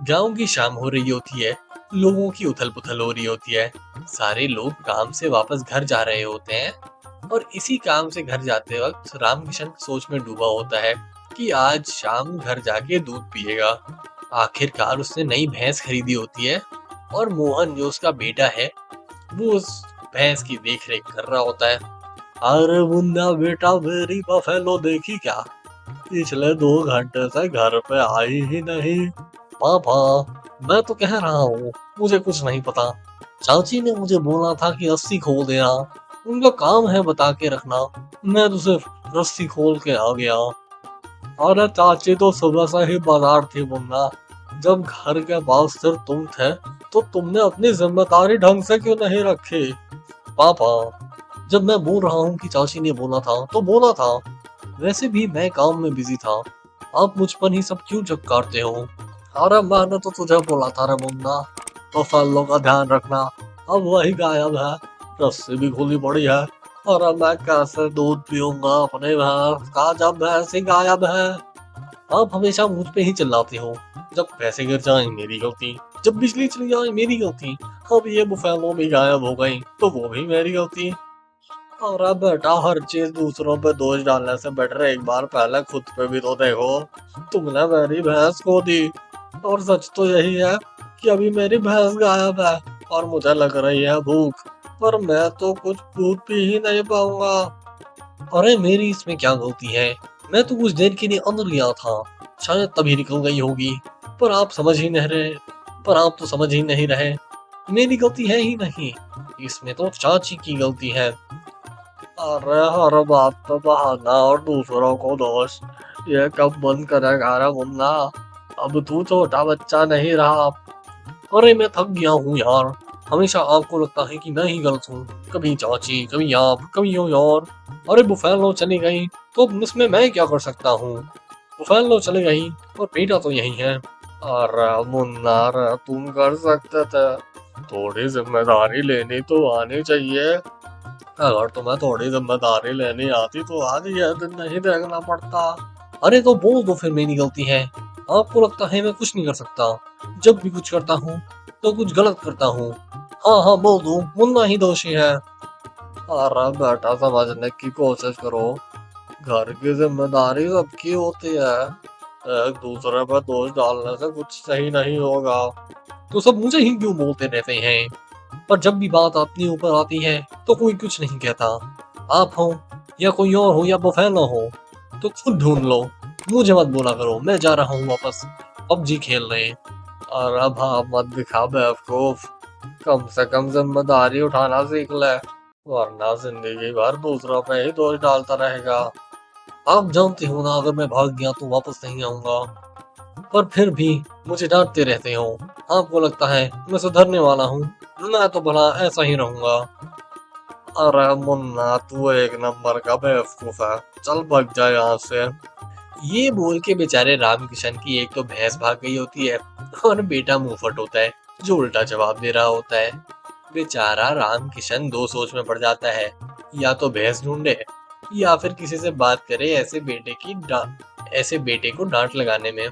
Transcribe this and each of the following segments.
गांव की शाम हो रही होती है। लोगों की उथल पुथल हो रही होती है। सारे लोग काम से वापस घर जा रहे होते हैं। और इसी काम से घर जाते वक्त रामकिशन सोच में डूबा होता है कि आज शाम घर जाके दूध पिएगा। आखिरकार उसने नई भैंस खरीदी होती है। और मोहन जो उसका बेटा है, वो उस भैंस की देख रेख कर रहा होता है। अरे मुन्ना बेटा, मेरी बफेलो देखी क्या? पिछले 2 घंटे से घर पे आई ही नहीं। पापा, मैं तो कह रहा हूँ, मुझे कुछ नहीं पता। चाची ने मुझे बोला था कि रस्सी खोल देना। उनका काम है बता के रखना। मैं तो सिर्फ रस्सी खोल के आ गया। अरे चाची तो सुबह से ही बाजार थी मुन्ना। जब घर के पास सिर्फ तुम थे, तो तुमने अपनी जिम्मेदारी ढंग से क्यों नहीं रखी? पापा, जब मैं बोल रहा हूँ कि चाची ने बोला था, तो बोला था। वैसे भी मैं काम में बिजी था। आप मुझ पर ही सब क्यों चपकाते हो? अरे मैंने तो तुझे बोला था रे मुन्ना, तो फलों का ध्यान रखना। अब वही गायब है। रस्सी भी खुली पड़ी है। अरे मैं कैसे दूध पीऊंगा अपने भैंस का जब भैंस ही गायब है? आप हमेशा मुझ पे ही चिल्लाते हो। जब पैसे गिर जाए मेरी गलती, जब बिजली चली जाए मेरी गलती। अब ये बुफेलो भी गायब हो गई तो वो भी मेरी गलती। और अब बेटा, हर चीज दूसरों पे दोष डालने से बेटर एक बार पहले खुद पे भी तो देखो। तुमने मेरी भैंस खो दी। और सच तो यही है कि अभी मेरी भैंस गायब है। और मुझे लग रही है भूख। पर मैं तो कुछ दूध पी ही नहीं पाऊंगा। अरे मेरी इसमें क्या गलती है? मैं तो कुछ देर के लिए अंदर गया था। शायद तभी निकल गई होगी। पर आप समझ ही नहीं रहे। पर आप तो समझ ही नहीं रहे। मेरी गलती है ही नहीं। इसमें तो चाची की गलती है। अरे हर बात पे बहाना और दूसरों को दोष। ये कब बंद करेगा रे मुन्ना? अब तू छोटा बच्चा नहीं रहा। अरे मैं थक गया हूँ यार। हमेशा आपको लगता है कि मैं ही गलत हूँ। कभी चाची, कभी आप, कभी यूं और। अरे बुफेलो चली गई तो इसमें मैं क्या कर सकता हूँ? बुफेलो चली गई और बेटा तो यही है। अरे मुन्ना रे, तुम कर सकते थे। थोड़ी जिम्मेदारी लेनी तो आनी चाहिए। अगर तुम्हें थोड़ी जिम्मेदारी लेनी आती तो आज यह दिन नहीं देखना पड़ता। अरे तो बोल दो फिर मेरी गलती है। आपको लगता है मैं कुछ नहीं कर सकता? जब भी कुछ करता हूँ तो कुछ गलत करता हूँ। हाँ हाँ, बोल दो, मुन्ना ही दोषी है। अरे बेटा, समझने की कोशिश करो। घर की जिम्मेदारी सबकी होती है। एक दूसरे पर दोष डालने से कुछ सही नहीं होगा। तो सब मुझे ही क्यों बोलते रहते हैं? पर जब भी बात अपने ऊपर आती है तो कोई कुछ नहीं कहता। आप हो या कोई और हो या बुफेलो हो, तो खुद ढूंढ लो। मुझे मत बोला करो, मैं जा रहा हूँ वापस पबजी खेलने। और अब हाँ, मत दिखा बेवकूफ। कम से कम जिम्मेदारी उठाना सीख ले, वरना जिंदगी भर दूसरों पे ही दोष डालता रहेगा। आप जानते हो ना, अगर मैं भाग गया तो वापस नहीं आऊंगा। पर फिर भी मुझे डांटते रहते हो। आपको लगता है मैं सुधरने वाला हूँ? मैं तो भला ऐसा ही रहूंगा। अरे मुन्ना, तू एक नंबर का बेवकूफ है। चल भाग जा यहाँ से। ये बोल के बेचारे रामकिशन की एक तो भैंस भाग गई होती है। और बेटा मुंहफट होता है, जो उल्टा जवाब दे रहा होता है। बेचारा रामकिशन दो सोच में पड़ जाता है। या तो भैंस ढूंढे, या फिर किसी से बात करे ऐसे बेटे को डांट लगाने में।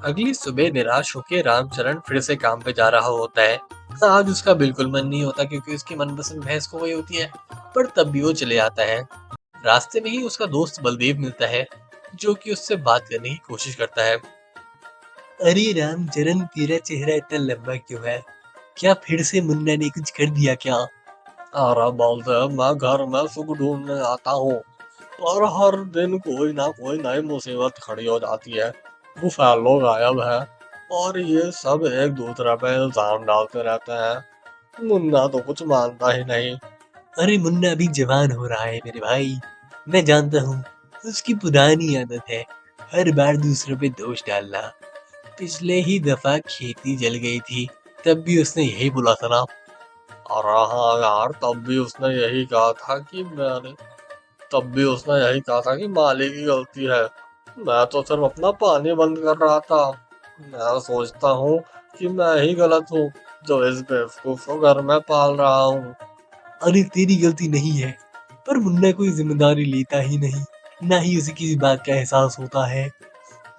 अगली सुबह निराश होकर रामचरण फिर से काम पे जा रहा होता है। आज उसका बिल्कुल मन नहीं होता क्योंकि उसकी मनपसंद भैंस खो गई होती है। पर तब भी वो चले आता है। रास्ते में ही उसका दोस्त बलदेव मिलता है, जो कि उससे बात करने की कोशिश करता है। अरे रामचरण, तेरा चेहरा इतना लंबा क्यों है? क्या फिर से मुन्ना ने कुछ कर दिया क्या? अरे बलदेव, मैं घर में सुख ढूंढने आता हूँ। और हर दिन कोई ना कोई नई मुसीबत खड़ी हो जाती है। बुफेलो गायब है। और ये सब एक दूसरे पे इल्जाम डालते रहते हैं। मुन्ना तो कुछ मानता ही नहीं। अरे मुन्ना अभी जवान हो रहा है मेरे भाई। मैं जानता हूँ। उसकी पुरानी आदत है हर बार दूसरों पे दोष डालना। पिछले ही दफा खेती जल गई थी, तब भी उसने यही बोला था ना। अरे हाँ यार, तब भी उसने यही कहा था कि माली की गलती है। मैं तो सिर्फ अपना पानी बंद कर रहा था। मैं सोचता हूँ कि मैं ही गलत हूँ, जो इस बेवकूफ को घर में पाल रहा हूँ। अरे तेरी गलती नहीं है। पर मुन्ना कोई जिम्मेदारी लेता ही नहीं, ना ही उसे किसी बात का एहसास होता है।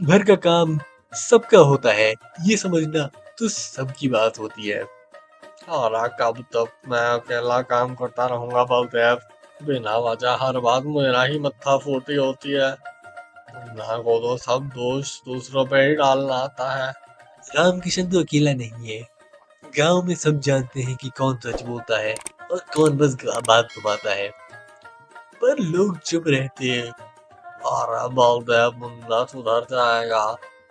घर का काम सबका होता है, ये समझना तो सबकी बात होती है। और कब तक मैं अकेला काम करता रहूंगा बलदेव, बिना वजह हर बात मेरा ही मत्था फूटी होती है। मुन्ना को तो सब दोष दूसरों पे ही डालना आता है। रामकिशन तो अकेला नहीं है, गांव में सब जानते हैं कि कौन सच बोलता है और कौन बस बात घुमाता है, पर लोग चुप रहते हैं। और बलदेव मुन्ना सुधर जाएगा,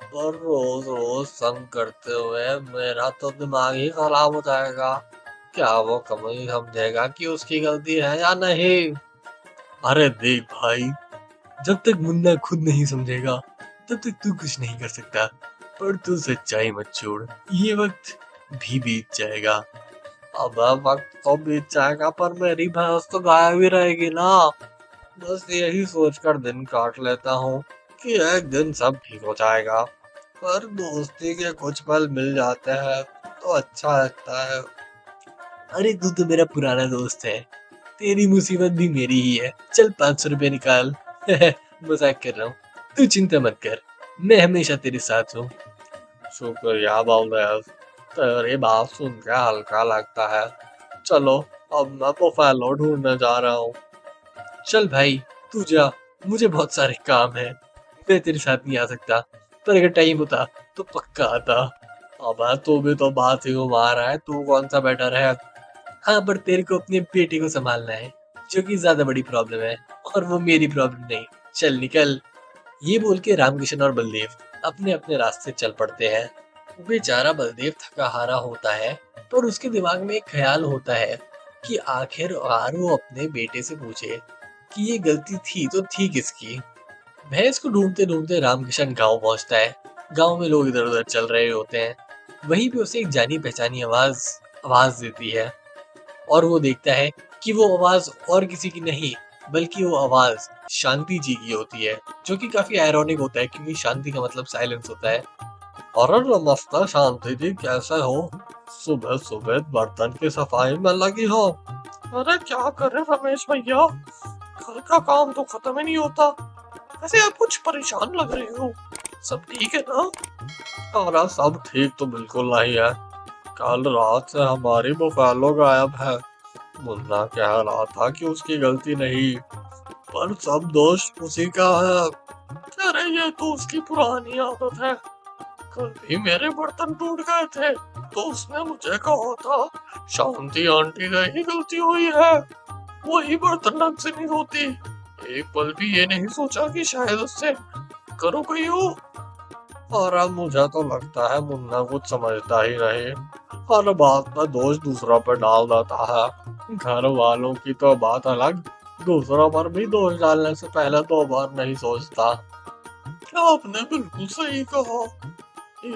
पर रोज रोज संग करते हुए मेरा तो दिमाग ही खराब हो जाएगा। क्या वो कभी समझेगा कि उसकी गलती है या नहीं? अरे देख भाई, जब तक मुन्ना खुद नहीं समझेगा तब तक तू कुछ नहीं कर सकता। पर तू सच्चाई मत छोड़, ये वक्त भी बीत जाएगा। अब वक्त तो बीत जाएगा पर मेरी भैंस तो गायब ही रहेगी ना। बस यही सोचकर दिन काट लेता हूँ कि एक दिन सब ठीक हो जाएगा। पर दोस्ती के कुछ पल मिल जाते हैं तो अच्छा लगता है। अरे तू तो मेरा पुराना दोस्त है, तेरी मुसीबत भी मेरी ही है। चल 500 रुपए निकाल। मजाक कर रहा हूँ, तू चिंता मत कर, मैं हमेशा तेरे साथ हूँ। शुक्रिया बलदेव, तेरी बात सुन के हल्का लगता है। चलो, अब मैं तो फैलो ढूंढने जा रहा हूँ। चल भाई, तू जा, मुझे बहुत सारे काम है, मैं तेरे साथ नहीं आ सकता, पर अगर टाइम होता तो पक्का आता। अब तू भी तो बात ही घुमा रहा है, तू कौन सा बेटर है? हाँ, पर तेरे को अपने बेटे को संभालना है, जो कि ज्यादा बड़ी प्रॉब्लम है, और वो मेरी प्रॉब्लम नहीं। चल निकल। ये बोल के रामकिशन और बलदेव अपने अपने रास्ते चल पड़ते हैं। बेचारा बलदेव थका हारा होता है, पर उसके दिमाग में एक ख्याल होता है कि आखिरकार वो अपने बेटे से पूछे कि ये गलती थी तो थी किसकी। भैंस को ढूंढते ढूंढते रामकिशन गांव पहुंचता है। गांव में लोग इधर उधर चल रहे होते हैं। वहीं पे उसे एक जानी पहचानी आवाज आवाज देती है, और वो देखता है कि वो आवाज और किसी की नहीं, बल्कि वो आवाज शांति जी की होती है, जो कि काफी आयरॉनिक होता है क्योंकि शांति का मतलब साइलेंस होता है। अरे नमस्ते शांति जी, कैसे हो? सुबह सुबह बर्तन की सफाई में लगी हो? अरे क्या करे रमेश भैया, घर का काम तो खत्म ही नहीं होता। वैसे आप कुछ परेशान लग रहे हो, सब ठीक है ना? अरे सब ठीक तो बिल्कुल नहीं है। कल रात से हमारी बुफालो गायब है। मुन्ना कह रहा था कि उसकी गलती नहीं, पर सब दोष उसी का है। अरे ये तो उसकी पुरानी आदत है। कल भी मेरे बर्तन टूट गए थे तो उसने मुझे कहा था शांति आंटी का ही गलती हुई है, वही बर्तन ढंग से नहीं धोती। एक पल भी ये नहीं सोचा कि शायद उससे करो गई हो। और अब मुझे तो लगता है मुन्ना कुछ समझता ही नहीं, हर बात पर दोष दूसरों पर डाल देता है। घर वालों की तो बात अलग, दूसरों पर भी दोष डालने से पहले 2 बार नहीं सोचता। आपने बिल्कुल सही कहा।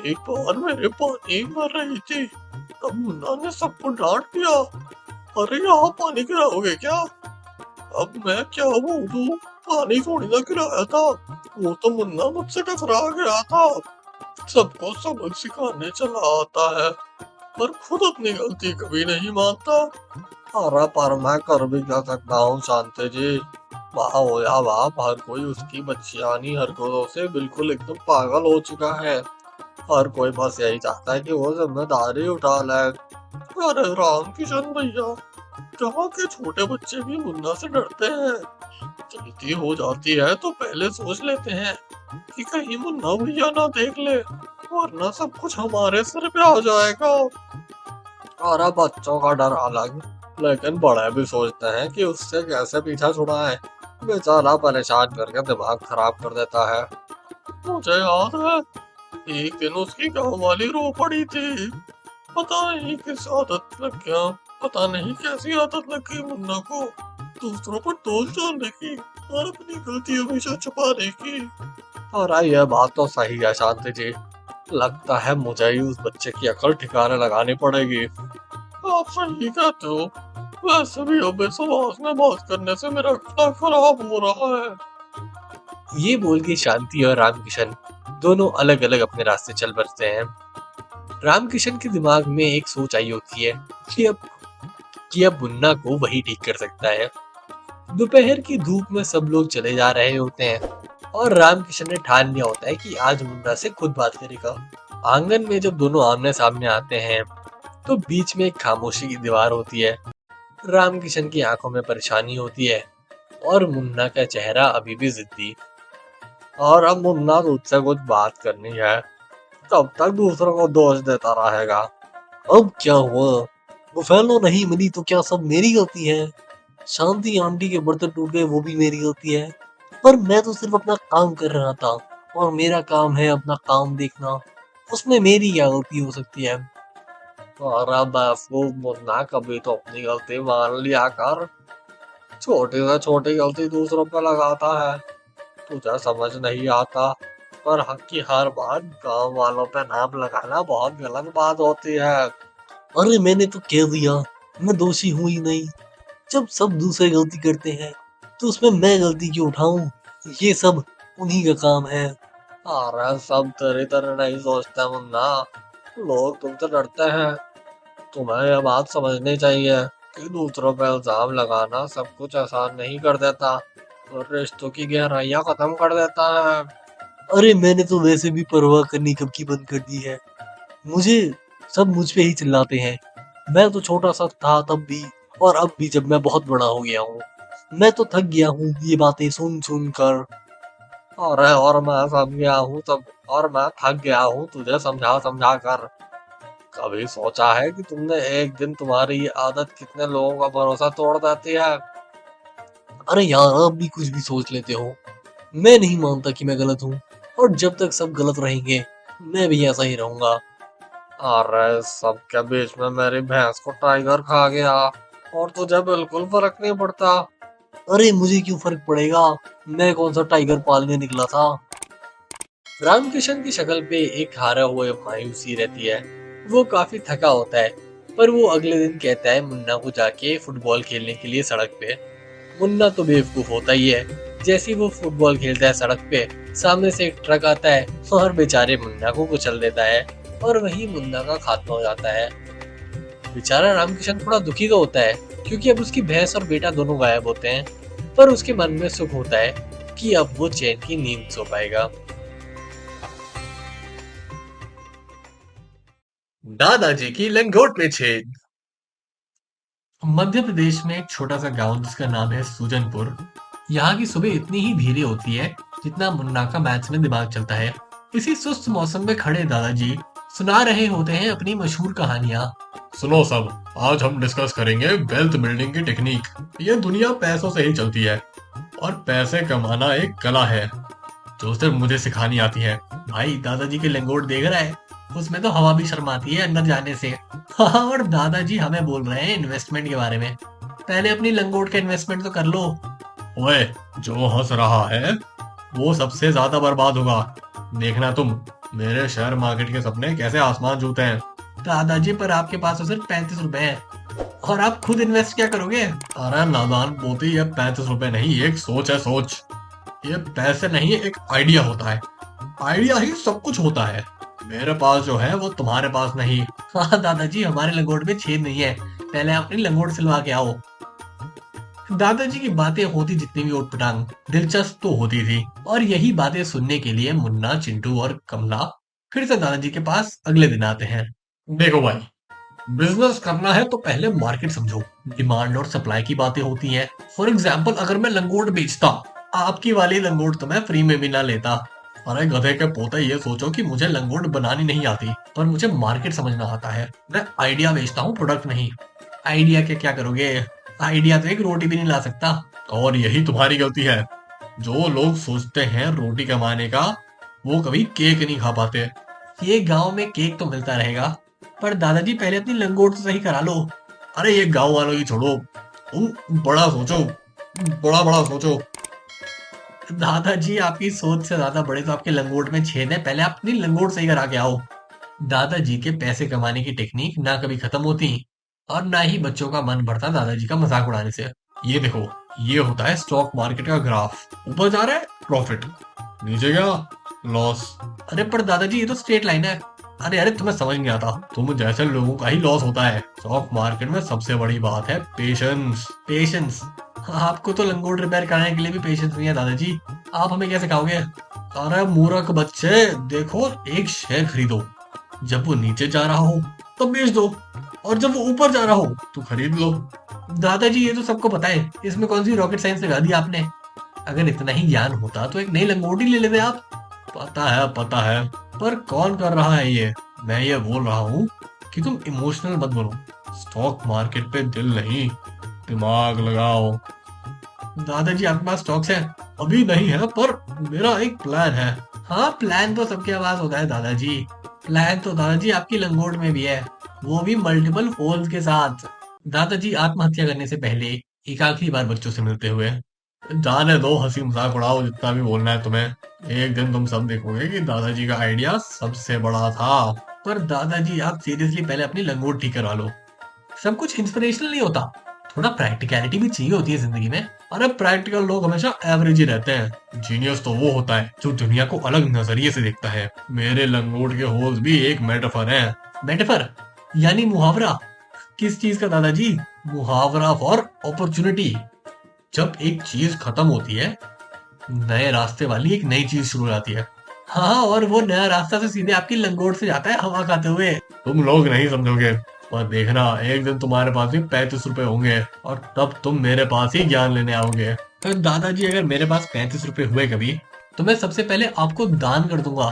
एक बार मेरे पानी भर रही थी, तब मुन्ना ने सबको डांट दिया। अरे यहाँ पानी गिराओगे क्या? अब मैं क्या बोलूं, पानी थोड़ी ना गिराया था, वो तो मुन्ना मुझसे टकरा गया था। सबको सबक सिखाने चला आता है, पर खुद अपनी गलती कभी नहीं मानता। अरे पर मैं कर भी क्या सकता हूँ शांति जी, वाह हो या वाह, हर कोई उसकी बच्चियानी हरकतों से बिल्कुल एकदम पागल हो चुका है। हर कोई बस यही चाहता है कि वो जिम्मेदारी उठा ले। अरे राम किशन भैया, गाँव के छोटे बच्चे भी मुन्ना से डरते हैं। गलती हो जाती है तो पहले सोच लेते हैं कि कहीं मुन्ना भैया ना देख ले, वरना सब कुछ हमारे सिर पे आ जाएगा। अरे बच्चों का डर अलग, लेकिन बड़े भी सोचते हैं कि उससे कैसे पीछा छुड़ाएं। बेचारा परेशान करके दिमाग खराब कर देता है। मुझे याद है, एक दिन उसकी गाँव वाली रो पड़ी थी। पता नहीं किस आदत लग गया, पता नहीं कैसी आदत लग गई मुन्ना को दूसरों पर दोष डालने की और अपनी गलती हमेशा छुपाने की। और यह बात तो सही है शांति जी, लगता है मुझे ही उस बच्चे की अकल ठिकाने लगानी पड़ेगी। आप सही कहते हो, वैसे भी अब इस आवाज में बात करने से मेरा गला खराब हो रहा है। ये बोल के शांति और रामकिशन दोनों अलग अलग अपने रास्ते चल बसते हैं। रामकिशन के दिमाग में एक सोच आई होती है कि अब मुन्ना को वही ठीक कर सकता है। दोपहर की धूप में सब लोग चले जा रहे होते हैं और रामकिशन ने ठान लिया होता है कि आज मुन्ना से खुद बात करेगा। आंगन में जब दोनों आमने सामने आते हैं तो बीच में एक खामोशी की दीवार होती है। रामकिशन की आंखों में परेशानी होती है और मुन्ना का चेहरा अभी भी जिद्दी। और अब मुन्ना तुझसे कुछ बात करनी है, कब तक दूसरों को दोष देता रहेगा? अब क्या हुआ? वो फैलो नहीं मिली तो क्या सब मेरी गलती है? शांति आंटी के बर्तन टूट गए वो भी मेरी गलती है? पर मैं तो सिर्फ अपना काम कर रहा था और मेरा काम है अपना काम देखना, उसमें मेरी क्या गलती हो सकती है? अरे बेवकूफ मुन्ना, कभी तो अपनी गलती मान लिया कर। छोटी से छोटी गलती दूसरों पर लगाता है, तुझे समझ नहीं आता। पर हक की हर बात गांव वालों पे नाम लगाना बहुत गलत बात होती है। अरे मैंने तो कह दिया, मैं दोषी हूं ही नहीं। जब सब दूसरे गलती करते हैं तो उसमें मैं गलती क्यों उठाऊं? ये सब उन्हीं का काम है। अरे सब तेरी तरह नहीं सोचते मुन्ना, लोग तुमसे डरते हैं। तुम्हें यह बात समझनी चाहिए कि दूसरों पर इल्जाम लगाना सब कुछ आसान नहीं कर देता और रिश्तों की गहराइयां खत्म कर देता है। अरे मैंने तो वैसे भी परवाह करनी कब की बंद कर दी है। मुझे सब मुझ पे ही चिल्लाते हैं। मैं तो छोटा सा था तब भी, और अब भी जब मैं बहुत बड़ा हो गया हूँ। मैं तो थक गया हूँ ये बातें सुन सुन कर। अरे और मैं समझ गया हूँ तब, और मैं थक गया हूँ तुझे समझा समझा कर। कभी सोचा है कि तुमने एक दिन तुम्हारी ये आदत कितने लोगों का भरोसा तोड़ देती है? अरे यार आप भी कुछ भी सोच लेते हो। मैं नहीं मानता कि मैं गलत हूँ, और जब तक सब गलत रहेंगे मैं भी ऐसा ही रहूंगा। अरे सबके बीच में मेरी भैंस को टाइगर खा गया और तुझे बिल्कुल फर्क नहीं पड़ता। अरे मुझे क्यों फर्क पड़ेगा, मैं कौन सा टाइगर पालने निकला था? रामकिशन की शक्ल पे एक हारा हुआ मायूसी रहती है। वो काफी थका होता है, पर वो अगले दिन कहता है मुन्ना को जाके फुटबॉल खेलने के लिए सड़क पे। मुन्ना तो बेवकूफ होता ही है। जैसे ही वो फुटबॉल खेलता है सड़क पे, सामने से एक ट्रक आता है और बेचारे मुन्ना को कुचल देता है, और वही मुन्ना का खात्मा हो जाता है। बेचारा रामकिशन थोड़ा दुखी तो होता है, क्योंकि अब उसकी भैंस और बेटा दोनों गायब होते हैं, पर उसके मन में सुख होता है कि अब वो चैन की नींद सो पाएगा। दादाजी की लंगोट में छेद। मध्य प्रदेश में एक छोटा सा गांव जिसका नाम है सुजनपुर। यहाँ की सुबह इतनी ही धीरे होती है जितना मुन्ना का मैथ्स में दिमाग चलता है। इसी सुस्त मौसम में खड़े दादाजी सुना रहे होते हैं अपनी मशहूर कहानियां। सुनो सब, आज हम डिस्कस करेंगे वेल्थ बिल्डिंग की टेक्निक। ये दुनिया पैसों से ही चलती है और पैसे कमाना एक कला है जो सिर्फ मुझे सिखानी आती है। भाई दादाजी के लंगोट देख रहा है, उसमें तो हवा भी शर्माती है अंदर जाने से। हाँ, और दादाजी हमें बोल रहे हैं इन्वेस्टमेंट के बारे में। पहले अपनी लंगोट का इन्वेस्टमेंट तो कर लो। ओए, जो हंस रहा है वो सबसे ज्यादा बर्बाद होगा। देखना तुम, मेरे शेयर मार्केट के सपने कैसे आसमान छूते हैं। दादाजी पर आपके पास तो सिर्फ 35 रुपए हैं, और आप खुद इन्वेस्ट क्या करोगे? अरे नादान पोती, ये 35 रुपए नहीं, एक सोच है, सोच। ये पैसे नहीं, एक आइडिया होता है। आइडिया ही सब कुछ होता है। मेरे पास जो है वो तुम्हारे पास नहीं। हाँ दादाजी, हमारे लंगोट में छेद नहीं है, पहले अपनी लंगोट सिलवा के आओ। दादाजी की बातें होती जितनी भी उटपटांग, दिलचस्प तो होती थी, और यही बातें सुनने के लिए मुन्ना, चिंटू और कमला फिर से दादाजी के पास अगले दिन आते हैं। देखो भाई, बिजनेस करना है तो पहले मार्केट समझो। डिमांड और सप्लाई की बातें होती हैं। फॉर एग्जाम्पल, अगर मैं लंगोट बेचता, आपकी वाली लंगोट तो मैं फ्री में भी ना लेता। अरे गधे के पोते, ये सोचो कि मुझे लंगोट बनानी नहीं आती, पर मुझे मार्केट समझना आता है। मैं आइडिया बेचता हूँ, प्रोडक्ट नहीं। आइडिया के क्या करोगे? आइडिया तो एक रोटी भी नहीं ला सकता। और यही तुम्हारी गलती है। जो लोग सोचते हैं रोटी कमाने का, वो कभी केक नहीं खा पाते। ये गांव में केक तो मिलता रहेगा, पर दादाजी पहले अपनी लंगोट तो सही करा लो। अरे ये गांव वालों की छोड़ो, तुम बड़ा सोचो, बड़ा बड़ा सोचो। दादाजी आपकी सोच से ज्यादा बड़े तो आपके लंगोट में छेद है, पहले आप अपनी लंगोट सही करा के आओ। दादाजी के पैसे कमाने की टेक्निक ना कभी खत्म होती और ना ही बच्चों का मन भरता दादाजी का मजाक उड़ाने से। ये देखो, ये होता है स्टॉक मार्केट का ग्राफ। ऊपर जा रहा है प्रॉफिट, नीचे गया लॉस। अरे पर दादाजी ये तो स्ट्रेट लाइन है। अरे अरे, तुम्हें समझ नहीं आता, तुम जैसे लोगों का ही लॉस होता है। स्टॉक मार्केट में सबसे बड़ी बात है पेशेंस। पेशेंस? आपको तो लंगोट रिपेयर कराने के लिए भी पेशेंस नहीं है दादाजी। आप हमें क्या सिखाओगे? अरे मूर्ख बच्चे, देखो एक शेयर खरीदो, जब वो नीचे जा रहा हो तब बेच दो, और जब वो ऊपर जा रहा हो तो खरीद लो। दादाजी ये तो सबको पता है, इसमें कौन सी रॉकेट साइंस लगा दी आपने? अगर इतना ही ज्ञान होता तो एक नई लंगोटी ले लेते आप। पता है, पर कौन कर रहा है ये? मैं ये बोल रहा हूँ कि तुम इमोशनल मत बनो। स्टॉक मार्केट पे दिल नहीं, दिमाग लगाओ। दादाजी आपके पास स्टॉक्स है? अभी नहीं है, पर मेरा एक प्लान है। हाँ, प्लान तो सबके पास होता है दादाजी। प्लान तो दादाजी आपकी लंगोट में भी है, वो भी मल्टीपल होल्स के साथ। दादाजी आत्महत्या करने से पहले एक आखिरी बार बच्चों से मिलते हुए, जाने दो, हंसी मजाक उड़ाओ जितना भी बोलना है तुम्हें। एक दिन तुम सब देखोगे कि दादाजी का आइडिया सबसे बड़ा था। पर दादाजी आप सीरियसली पहले अपनी लंगोट ठीक करवा लो। सब कुछ इंस्पिरेशनल नहीं होता, थोड़ा प्रैक्टिकलिटी भी चाहिए होती है जिंदगी में। अरे प्रैक्टिकल लोग हमेशा एवरेज ही रहते हैं। जीनियस तो वो होता है जो दुनिया को अलग नजरिए से देखता है। मेरे लंगोट के होल्स भी एक मेटाफर है। मेटाफर यानी मुहावरा? किस चीज का दादाजी? मुहावरा फॉर अपॉर्चुनिटी। जब एक चीज खत्म होती है, नए रास्ते वाली एक नई चीज शुरू हो जाती है। हाँ, और वो नया रास्ता से सीधे आपकी लंगोट से जाता है हवा खाते हुए। तुम लोग नहीं समझोगे, पर देखना एक दिन तुम्हारे पास भी 35 रुपए होंगे, और तब तुम मेरे पास ही ज्ञान लेने आओगे। तो दादाजी अगर मेरे पास 35 रुपए हुए कभी, तो मैं सबसे पहले आपको दान कर दूंगा,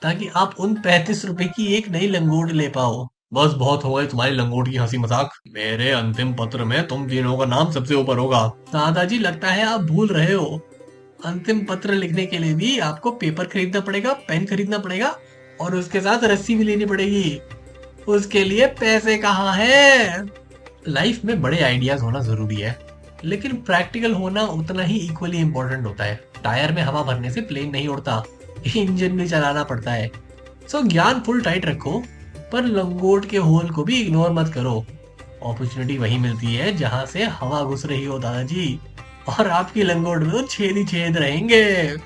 ताकि आप उन 35 रुपए की एक नई लंगोट ले पाओ। बस बहुत हो गई तुम्हारी लंगोट की हंसी मजाक। मेरे अंतिम पत्र में तुम तीनों का नाम सबसे ऊपर होगा। दादाजी लगता है आप भूल रहे हो, अंतिम पत्र लिखने के लिए भी आपको पेपर खरीदना पड़ेगा, पेन खरीदना पड़ेगा, और उसके साथ रस्सी भी लेनी पड़ेगी। उसके लिए पैसे कहाँ है? लाइफ में बड़े आइडियाज होना जरूरी है, लेकिन प्रैक्टिकल होना उतना ही इक्वली इम्पोर्टेंट होता है। टायर में हवा भरने से प्लेन नहीं उड़ता, इंजन भी चलाना पड़ता है। सो ज्ञान फुल टाइट रखो, पर लंगोट के होल को भी इग्नोर मत करो। अपॉर्चुनिटी वही मिलती है जहां से हवा घुस रही हो दादाजी, और आपकी लंगोट में तो छेद ही छेद रहेंगे।